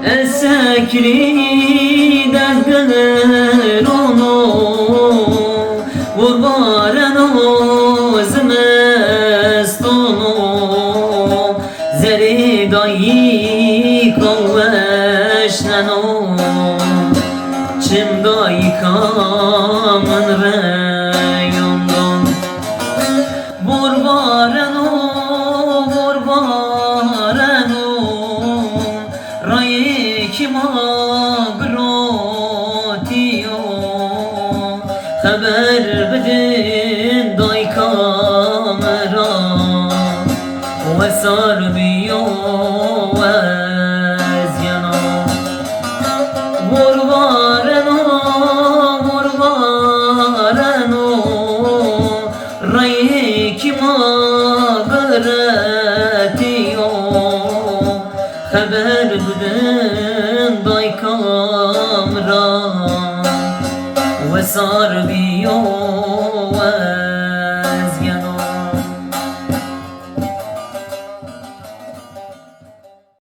Esekri dergıronu Vurbareno zmestonu Zeri dayi kavveşneno Çim dayi kamın reyondan Vurbareno Rayi kima grotiyo Haber bedin day kamera Ve sarbiyo ezyana Vurvareno Rayi kima grotiyo Haber bedin day kamera Ve sarbiyo